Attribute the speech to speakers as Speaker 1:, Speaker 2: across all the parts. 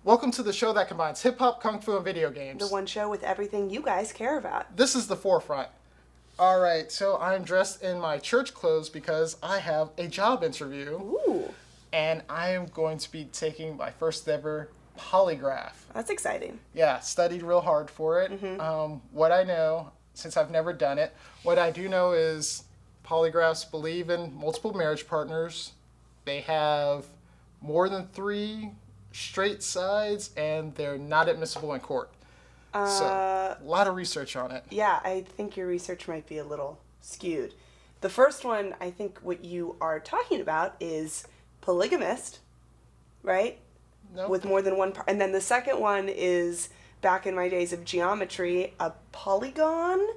Speaker 1: Welcome to the show that combines hip-hop, kung fu, and video games.
Speaker 2: The one show with everything you guys care about.
Speaker 1: This is The Forefront. Alright, so I'm dressed in my church clothes because I have a job interview.
Speaker 2: Ooh.
Speaker 1: And I am going to be taking my first ever polygraph.
Speaker 2: That's exciting.
Speaker 1: Yeah, studied real hard for it.
Speaker 2: Mm-hmm.
Speaker 1: What I know, since I've never done it, what I do know is polygraphs believe in multiple marriage partners. They have more than 3 straight sides, and they're not admissible in court. So, a lot of research on it.
Speaker 2: Yeah, I think your research might be a little skewed. The first one, I think what you are talking about is polygamist, right?
Speaker 1: No.
Speaker 2: With more than one and then the second one is, back in my days of geometry, a polygon.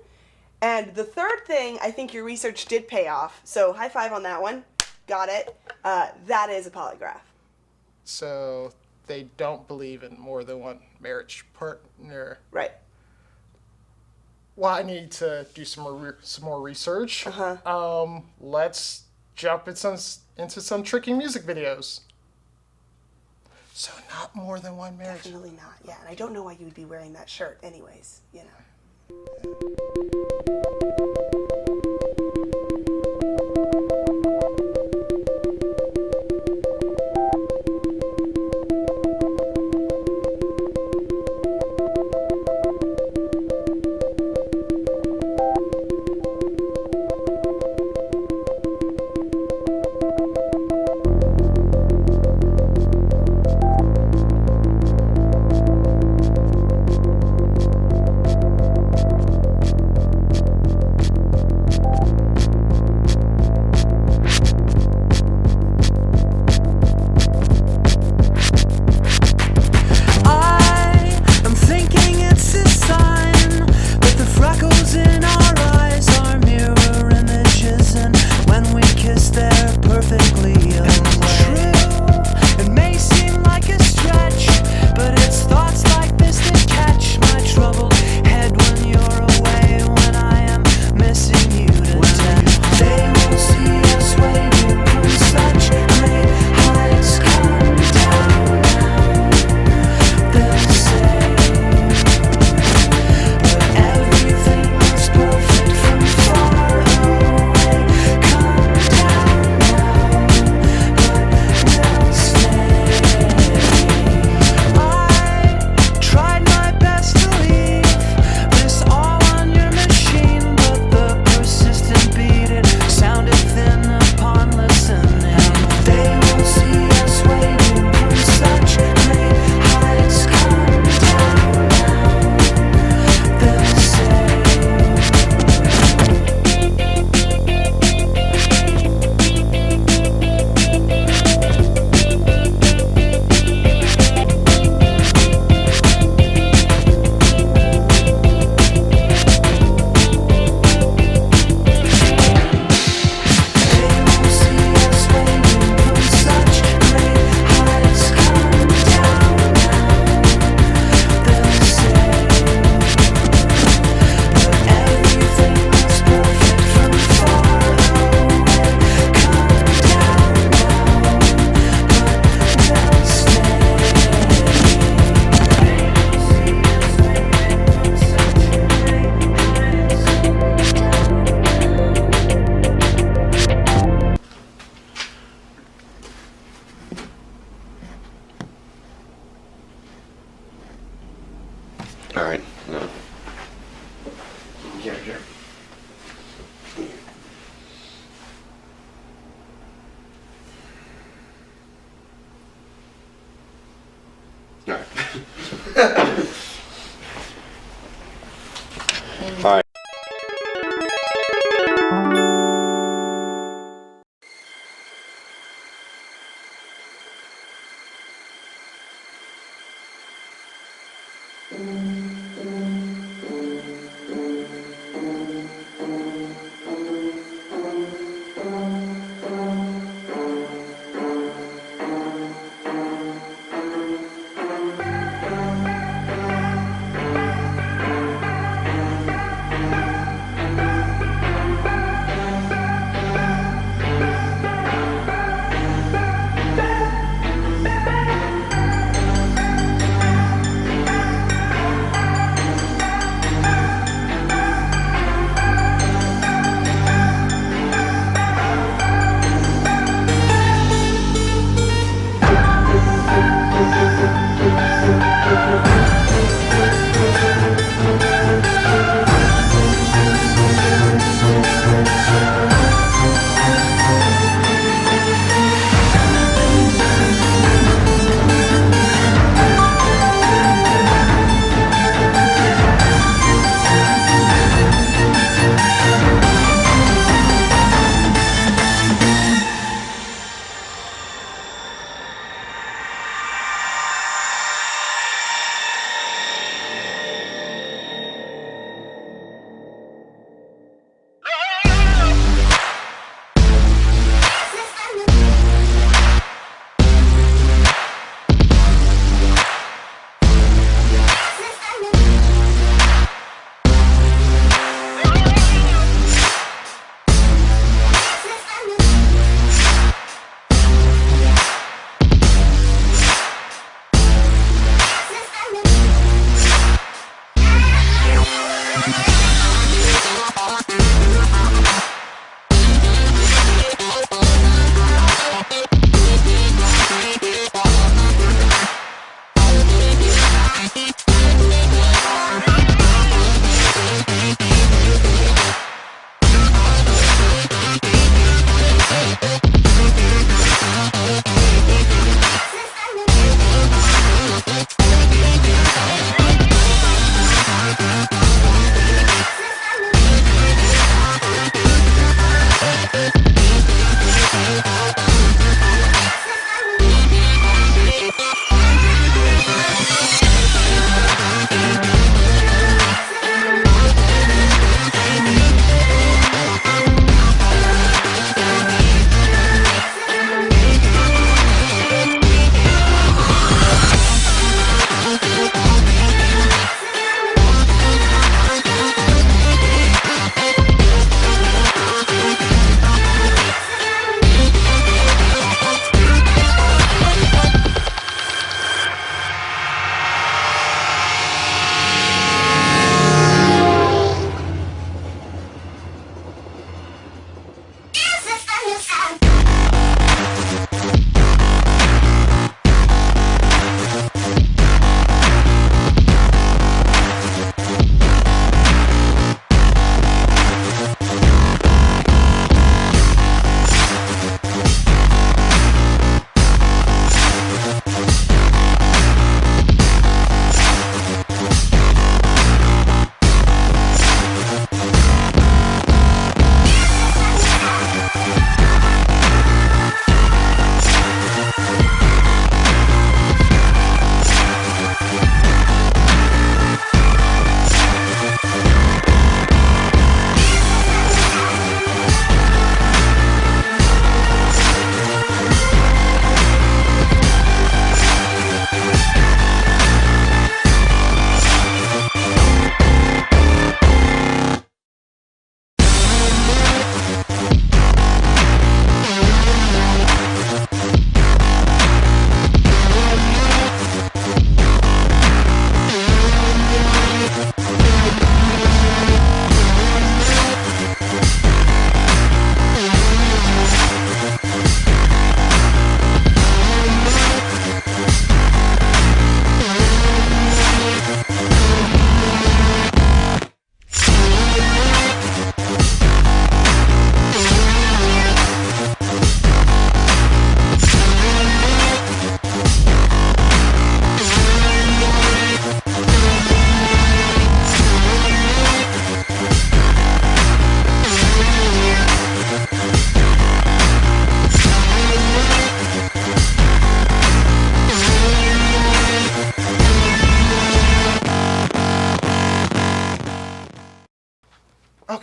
Speaker 2: And the third thing, I think your research did pay off. So high five on that one. Got it. That is a polygraph.
Speaker 1: So they don't believe in more than one marriage partner.
Speaker 2: Right.
Speaker 1: Well, I need to do some more research.
Speaker 2: Uh-huh.
Speaker 1: Let's jump into some tricky music videos. So not more than one marriage.
Speaker 2: Definitely not. Yeah, and I don't know why you would be wearing that shirt anyways, you know.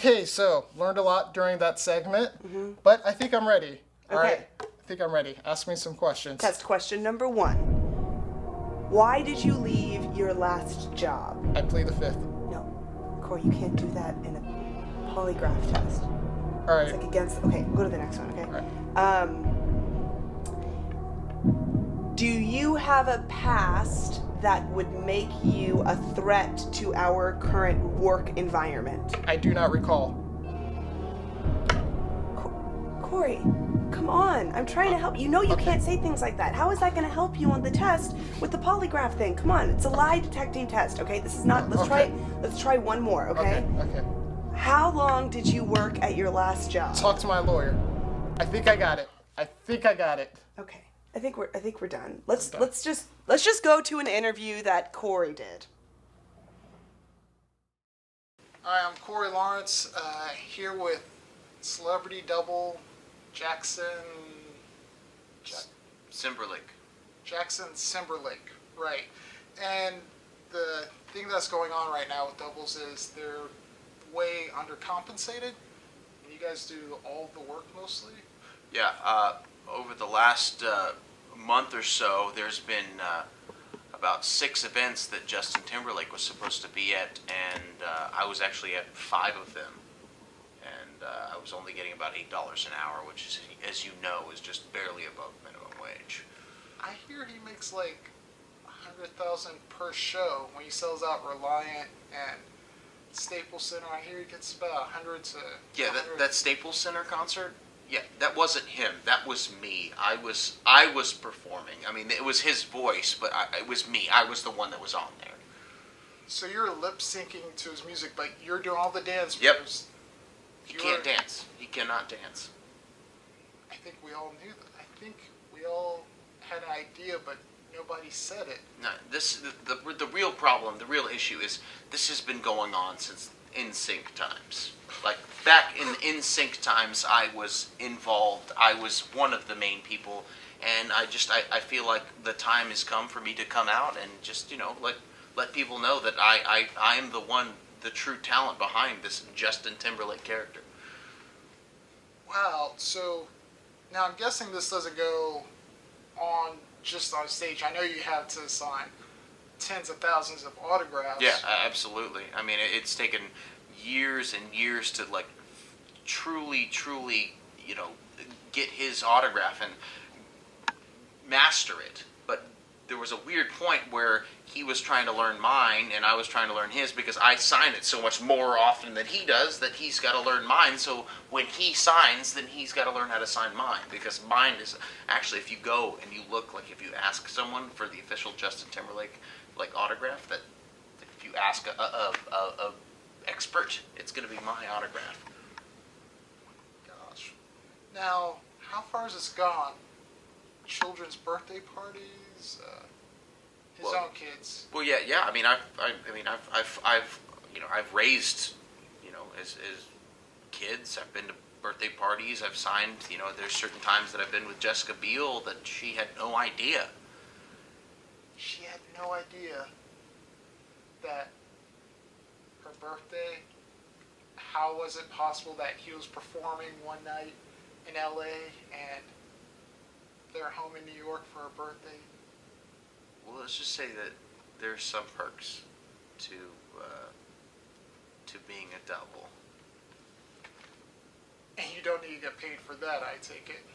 Speaker 1: Okay, so learned a lot during that segment, but I think I'm ready. All
Speaker 2: Okay.
Speaker 1: right, I think I'm ready. Ask me some questions.
Speaker 2: Test question number 1. Why did you leave your last job?
Speaker 1: I plead the fifth.
Speaker 2: No, Corey, you can't do that in a polygraph test.
Speaker 1: All
Speaker 2: It's
Speaker 1: right.
Speaker 2: like against. Okay, go to the next one. Okay.
Speaker 1: All right.
Speaker 2: Do you have a past that would make you a threat to our current work environment?
Speaker 1: I do not recall.
Speaker 2: Corey, come on. I'm trying to help. You know you can't say things like that. How is that going to help you on the test with the polygraph thing? Come on. It's a lie detecting test, okay? This is not. Let's try one more, okay?
Speaker 1: Okay.
Speaker 2: How long did you work at your last job?
Speaker 1: Talk to my lawyer. I think I got it.
Speaker 2: Okay. I think we're done. Let's just go to an interview that Corey did.
Speaker 1: Hi, I'm Corey Lawrence, here with celebrity double Jackson Simberlake, right. And the thing that's going on right now with doubles is they're way undercompensated. You guys do all the work mostly?
Speaker 3: Yeah, over the last month or so, there's been about 6 events that Justin Timberlake was supposed to be at, and I was actually at 5 of them. And I was only getting about $8 an hour, which is, as you know, is just barely above minimum wage.
Speaker 1: I hear he makes like $100,000 per show when he sells out Reliant and Staples Center. I hear he gets about 100 to.
Speaker 3: Yeah,
Speaker 1: 100.
Speaker 3: that Staples Center concert. Yeah, that wasn't him. That was me. I was performing. I mean, it was his voice, but it was me. I was the one that was on there.
Speaker 1: So you're lip syncing to his music, but you're doing all the dance
Speaker 3: Yep.
Speaker 1: moves.
Speaker 3: He can't dance. He cannot dance.
Speaker 1: I think we all knew that. I think we all had an idea, but nobody said it.
Speaker 3: No, the real problem, the real issue is this has been going on since NSYNC times. Like back in NSYNC times, I was involved. I was one of the main people, and I feel like the time has come for me to come out and just let people know that I am the true talent behind this Justin Timberlake character.
Speaker 1: Wow. So now I'm guessing this doesn't go on just on stage. I know you have to sign tens of thousands of autographs.
Speaker 3: Yeah, absolutely. I mean, it's taken years and years to truly, get his autograph and master it. But there was a weird point where he was trying to learn mine and I was trying to learn his because I sign it so much more often than he does that he's got to learn mine. So when he signs, then he's got to learn how to sign mine because mine is actually, if you go and you look, like if you ask someone for the official Justin Timberlake autograph, that if you ask a expert, it's going to be my autograph.
Speaker 1: Gosh. Now, how far has this gone? Children's birthday parties, his own kids.
Speaker 3: Well, yeah. I mean, I've raised, as kids. I've been to birthday parties. I've signed. There's certain times that I've been with Jessica Biel that she had no idea.
Speaker 1: She had no idea that her birthday. How was it possible that he was performing one night in LA and they're home in New York for her birthday?
Speaker 3: Well, let's just say that there's some perks to being a double.
Speaker 1: And you don't need to get paid for that, I take it.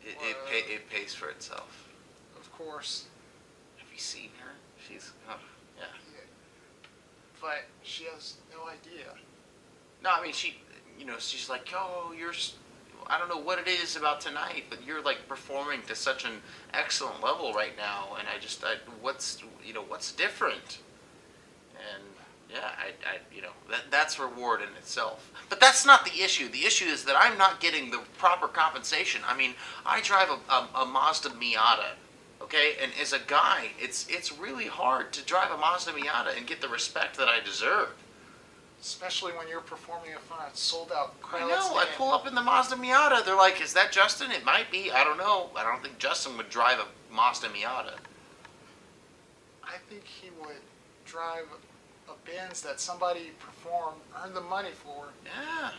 Speaker 3: It pays for itself.
Speaker 1: Of course.
Speaker 3: Have you seen her? She's yeah.
Speaker 1: But she has no idea.
Speaker 3: No, I mean she's like, oh, I don't know what it is about tonight, but you're performing to such an excellent level right now, and what's different? And yeah, that's reward in itself. But that's not the issue. The issue is that I'm not getting the proper compensation. I mean, I drive a Mazda Miata, okay, and as a guy, it's really hard to drive a Mazda Miata and get the respect that I deserve.
Speaker 1: Especially when you're performing in front of sold-out crowds.
Speaker 3: I know. I pull up in the Mazda Miata. They're like, is that Justin? It might be. I don't know. I don't think Justin would drive a Mazda Miata.
Speaker 1: I think he would drive of bins that somebody performed, earned the money for.
Speaker 3: Yeah.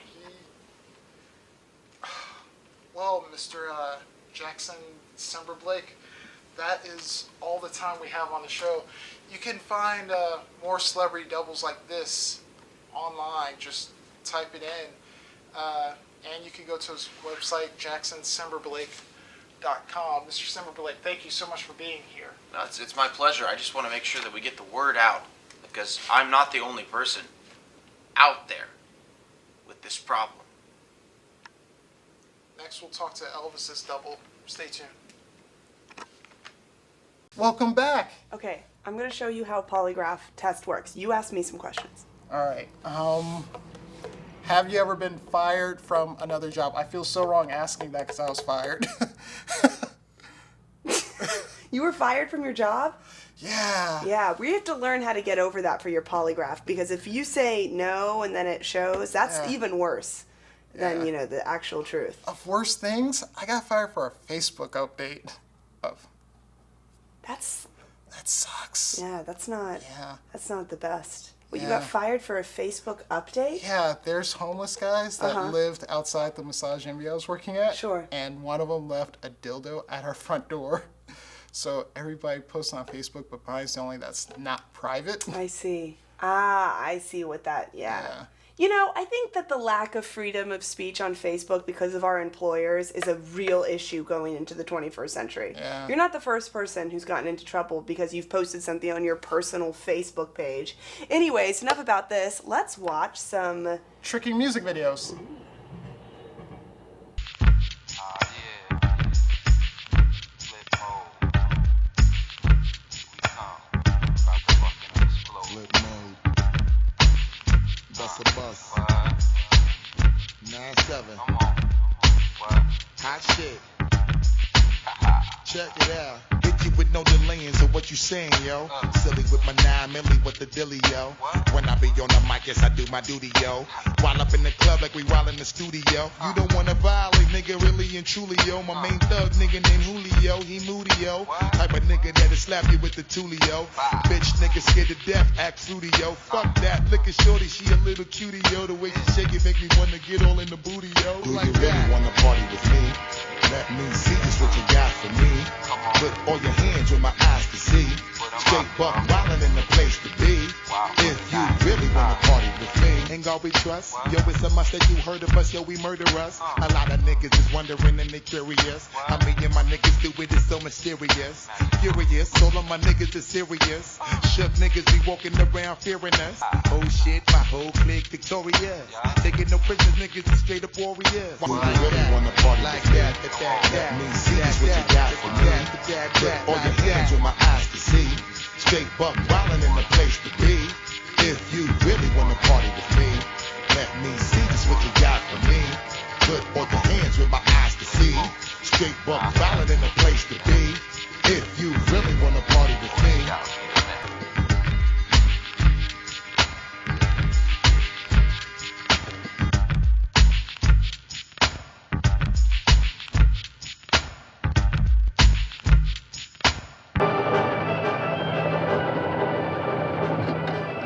Speaker 1: Well, Mr. Jackson December Blake, that is all the time we have on the show. You can find more celebrity doubles like this online. Just type it in. And you can go to his website, jacksondecemberblake.com. Mr. Decemberblake, thank you so much for being here.
Speaker 3: No, it's my pleasure. I just want to make sure that we get the word out, because I'm not the only person out there with this problem.
Speaker 1: Next, we'll talk to Elvis's double. Stay tuned. Welcome back.
Speaker 2: Okay, I'm going to show you how polygraph test works. You asked me some questions.
Speaker 1: All right. Have you ever been fired from another job? I feel so wrong asking that because I was fired.
Speaker 2: You were fired from your job?
Speaker 1: Yeah.
Speaker 2: Yeah, we have to learn how to get over that for your polygraph, because if you say no and then it shows, that's
Speaker 1: Yeah.
Speaker 2: even worse than,
Speaker 1: Yeah.
Speaker 2: you know, the actual truth.
Speaker 1: Of worse things, I got fired for a Facebook update.
Speaker 2: That's,
Speaker 1: That sucks.
Speaker 2: yeah, that's not the best. Well, you
Speaker 1: Yeah.
Speaker 2: got fired for a Facebook update?
Speaker 1: Yeah, there's homeless guys that lived outside the massage envy I was working at.
Speaker 2: Sure.
Speaker 1: And one of them left a dildo at our front door. So everybody posts on Facebook, but mine's the only that's not private.
Speaker 2: I see. I see what that, yeah.
Speaker 1: Yeah.
Speaker 2: You know, I think that the lack of freedom of speech on Facebook because of our employers is a real issue going into the 21st century.
Speaker 1: Yeah.
Speaker 2: You're not the first person who's gotten into trouble because you've posted something on your personal Facebook page. Anyways, enough about this. Let's watch some...
Speaker 1: Tricky music videos.
Speaker 4: Flip mode. Bust a bus. 9-7. Hot shit. Check it out. Hit you with no delaying, so what you saying, yo? Silly with my 9 milli, what the dilly, yo? When I be on the mic, yes, I do my duty, yo. While up in the club like we while in the studio. You don't wanna violate, nigga, really and truly, yo. My main thug, nigga named Julio, he moody, yo. Type of nigga that'll slap you with the tulio. Bitch, nigga scared to death, act fruity, yo. Fuck that, look at shorty, she a little cutie, yo. The way she shake it make me wanna get all in the booty, yo. Do like you really that. Wanna party with me? Let me see just what you got for me. Put all your hands with my eyes to see. Straight buck wildin' in the place to be. If you really wanna party with me, ain't God we trust. Yo, it's a must that you heard of us, yo, we murder us. A lot of niggas is wondering and they curious. How me and my niggas do it is so mysterious. Furious, all of my niggas is serious. Shook niggas be walking around fearing us. Oh shit, my whole clique victorious. Taking no prisoners, niggas is straight up warriors. Do you really wanna party like that? Let me see just what you got for me. Put all your hands with my eyes to see. Straight buck wildin' in the place to be. If you really wanna party with me, let me see just what you got for me. Put all your hands with my eyes to see. Straight buck wildin' in the place to be. If you really wanna party with me.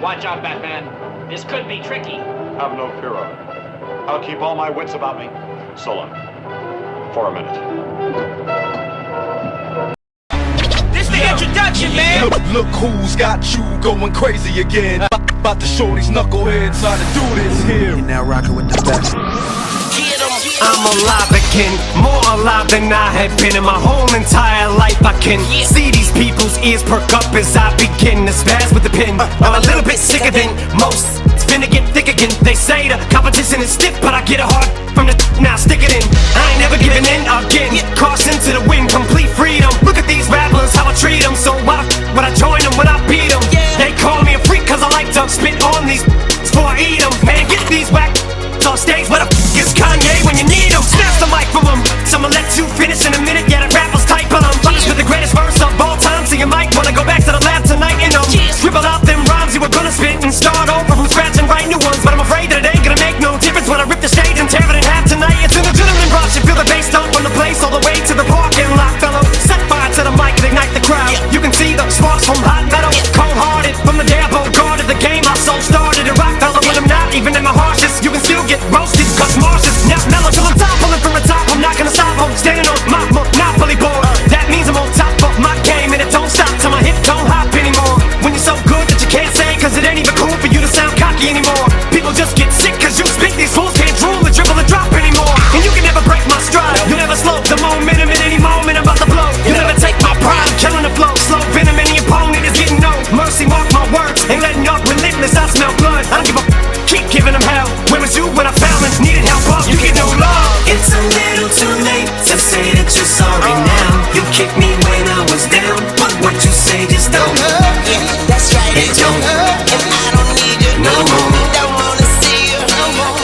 Speaker 5: Watch out, Batman. This could be tricky.
Speaker 6: Have no fear of it. I'll keep all my wits about me. So long. For a minute.
Speaker 5: This the introduction, man.
Speaker 7: Look who's got you going crazy again. About to show these knuckleheads how to do this here.
Speaker 8: You're now rocking with the best.
Speaker 9: I'm alive again, more alive than I have been in my whole entire life. I can see these people's ears perk up as I begin to spaz with the pen. I'm a little bit sicker than most. It's finna get thick again. They say the competition is stiff, but I get it hard from the now stick it in. I ain't never giving in again. Caution to the wind, complete freedom. Look at these rappers, how I treat them. So why would I join them when I beat them? They call me a freak cause I like to spit on these before I eat them. Man, get these whack on stage, where the is Kanye when you need him? Snatch the mic from him. So I'ma let you finish in a minute. Yeah, the rappers type on him. Finish with the greatest verse of all time. So you might wanna go back to the lab tonight and scribble out them rhymes you were gonna spit and start over from scratch and write new ones. But I'm afraid that it ain't gonna make no difference when I rip this Mars, this cause Mars is now mellow till I'm top, pulling from the top. I'm not gonna stop, I'm standing on my monopoly board. That means I'm on top of my game, and it don't stop till my hip don't hop anymore. When you're so good that you can't say, cause it ain't even cool for you to sound cocky anymore. People just get sick cause you speak, these fools can't drool and dribble and drop anymore. And you can never break my stride, you'll never slow the momentum in any moment I'm about to blow. You'll never take my pride, I'm killing the flow. Slow venom, any opponent is getting no mercy. Mark my words, ain't letting up, relentless, I smell blood. I don't give a keep giving them hell. Where was you when I fell and needed help up? You get no love.
Speaker 8: It's a little too late to say that you're sorry now. You kicked me when I was down, but what you say just don't hurt. Yeah, that's right, it don't hurt. And I don't need you no more. Don't wanna see you no more.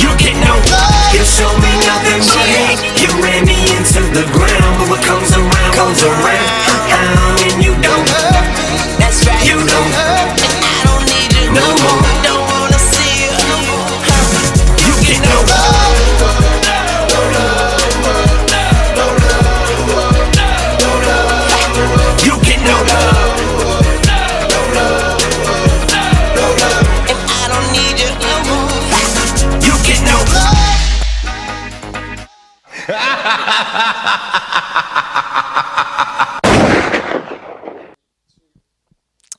Speaker 9: You get no love.
Speaker 8: You show me nothing but hate. You ran me into the ground, but what comes around comes around. And you don't hurt. That's right, you don't hurt. And I don't need you no more. Don't wanna see you no more.
Speaker 9: You get no love. You get no love.
Speaker 8: And I don't need you no more.
Speaker 9: You get no love.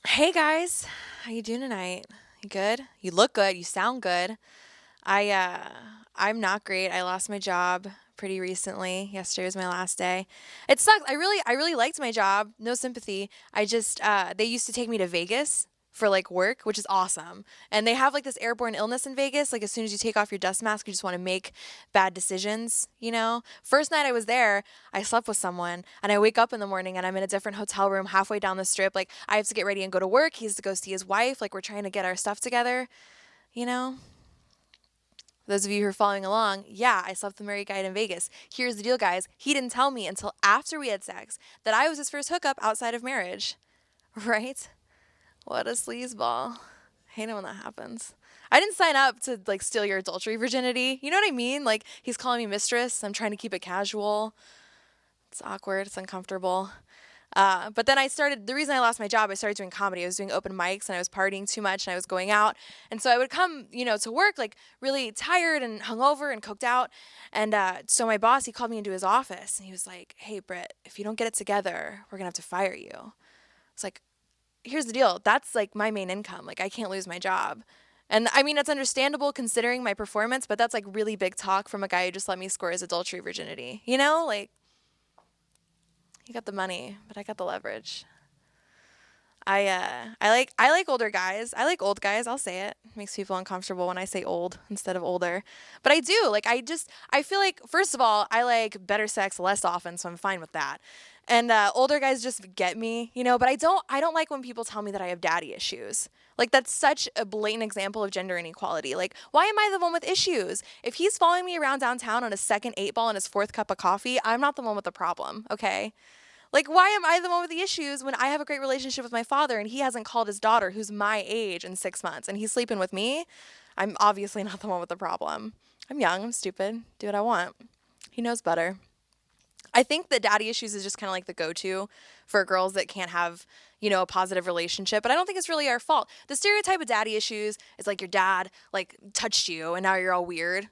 Speaker 10: Hey guys, how you doing tonight? You good? You look good. You sound good. I'm not great. I lost my job pretty recently. Yesterday was my last day. It sucks. I really liked my job. No sympathy. I just they used to take me to Vegas for like work, which is awesome. And they have like this airborne illness in Vegas. Like as soon as you take off your dust mask, you just want to make bad decisions, you know? First night I was there, I slept with someone and I wake up in the morning and I'm in a different hotel room halfway down the strip. Like I have to get ready and go to work. He has to go see his wife. Like we're trying to get our stuff together, you know? Those of you who are following along, yeah, I slept with a married guy in Vegas. Here's the deal, guys. He didn't tell me until after we had sex that I was his first hookup outside of marriage, right? What a sleazeball. I hate it when that happens. I didn't sign up to like steal your adultery virginity. You know what I mean? Like he's calling me mistress. I'm trying to keep it casual. It's awkward. It's uncomfortable. But then the reason I lost my job, I started doing comedy. I was doing open mics and I was partying too much and I was going out. And so I would come, to work like really tired and hungover and coked out. And so my boss, he called me into his office and he was like, "Hey, Britt, if you don't get it together, we're going to have to fire you." It's like, here's the deal. That's like my main income. Like I can't lose my job. And I mean, it's understandable considering my performance, but that's like really big talk from a guy who just let me score his adultery virginity. You know, like you got the money, but I got the leverage. I like older guys. I like old guys. I'll say it. It makes people uncomfortable when I say old instead of older. But I do. Like I feel like first of all, I like better sex less often, so I'm fine with that. And older guys just get me, but I don't like when people tell me that I have daddy issues. Like that's such a blatant example of gender inequality. Like, why am I the one with issues? If he's following me around downtown on his second 8-ball and his fourth cup of coffee, I'm not the one with the problem, okay? Like, why am I the one with the issues when I have a great relationship with my father and he hasn't called his daughter, who's my age, in 6 months, and he's sleeping with me? I'm obviously not the one with the problem. I'm young, I'm stupid, do what I want. He knows better. I think that daddy issues is just kind of like the go-to for girls that can't have, a positive relationship. But I don't think it's really our fault. The stereotype of daddy issues is like your dad like touched you and now you're all weird,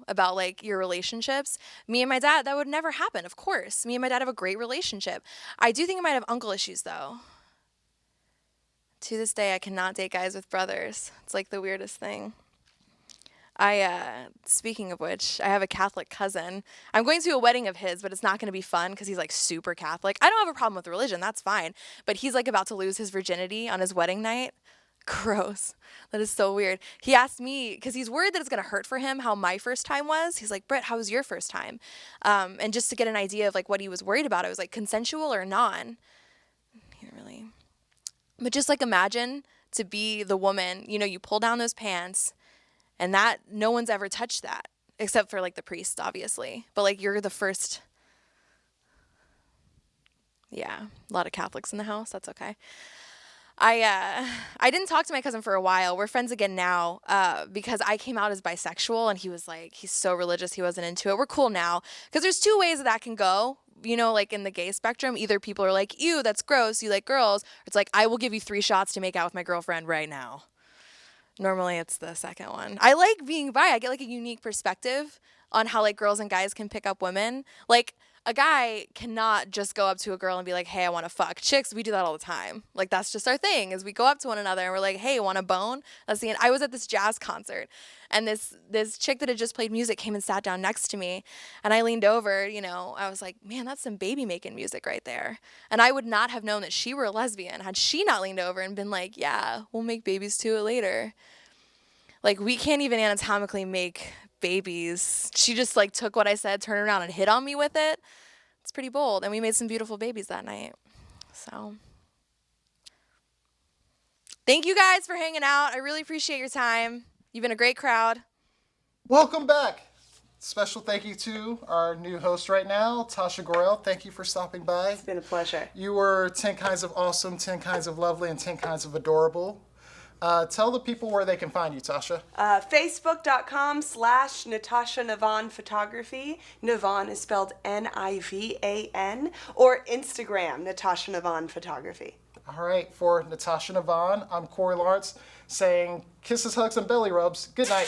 Speaker 10: about like your relationships. Me and my dad, that would never happen, of course. Me and my dad have a great relationship. I do think I might have uncle issues though. To this day, I cannot date guys with brothers. It's like the weirdest thing. Speaking of which, I have a Catholic cousin. I'm going to a wedding of his, but it's not going to be fun because he's like super Catholic. I don't have a problem with religion. That's fine. But he's like about to lose his virginity on his wedding night. Gross. That is so weird. He asked me, because he's worried that it's going to hurt for him how my first time was. He's like, "Britt, how was your first time?" And just to get an idea of like what he was worried about, I was like, consensual or non? He didn't really. But just like imagine to be the woman, you pull down those pants. And that, no one's ever touched that, except for, like, the priest, obviously. But, like, you're the first. Yeah, a lot of Catholics in the house. That's okay. I didn't talk to my cousin for a while. We're friends again now because I came out as bisexual, and he was like, he's so religious, he wasn't into it. We're cool now. Because there's two ways that can go, like in the gay spectrum. Either people are like, "Ew, that's gross, you like girls." Or it's like, "I will give you 3 shots to make out with my girlfriend right now." Normally it's the second one. I like being bi. I get like a unique perspective on how like girls and guys can pick up women. Like a guy cannot just go up to a girl and be like, "Hey, I want to fuck." Chicks, we do that all the time. Like that's just our thing. Is we go up to one another and we're like, "Hey, want a bone?" That's the end. I was at this jazz concert and this chick that had just played music came and sat down next to me, and I leaned over, I was like, "Man, that's some baby making music right there." And I would not have known that she were a lesbian had she not leaned over and been like, "Yeah, we'll make babies to it later." Like we can't even anatomically make babies. She just like took what I said, turned around and hit on me with it. It's pretty bold. And we made some beautiful babies that night. So thank you guys for hanging out. I really appreciate your time. You've been a great crowd.
Speaker 1: Welcome back. Special thank you to our new host right now, Tasha Gorel. Thank you for stopping by.
Speaker 2: It's been a pleasure.
Speaker 1: You were 10 kinds of awesome, 10 kinds of lovely, and 10 kinds of adorable. Tell the people where they can find you, Tasha.
Speaker 2: Facebook.com/Natasha Navan Photography. Navan is spelled Nivan. Or Instagram, Natasha Navan Photography.
Speaker 1: All right, for Natasha Navan, I'm Corey Lawrence saying kisses, hugs, and belly rubs. Good night.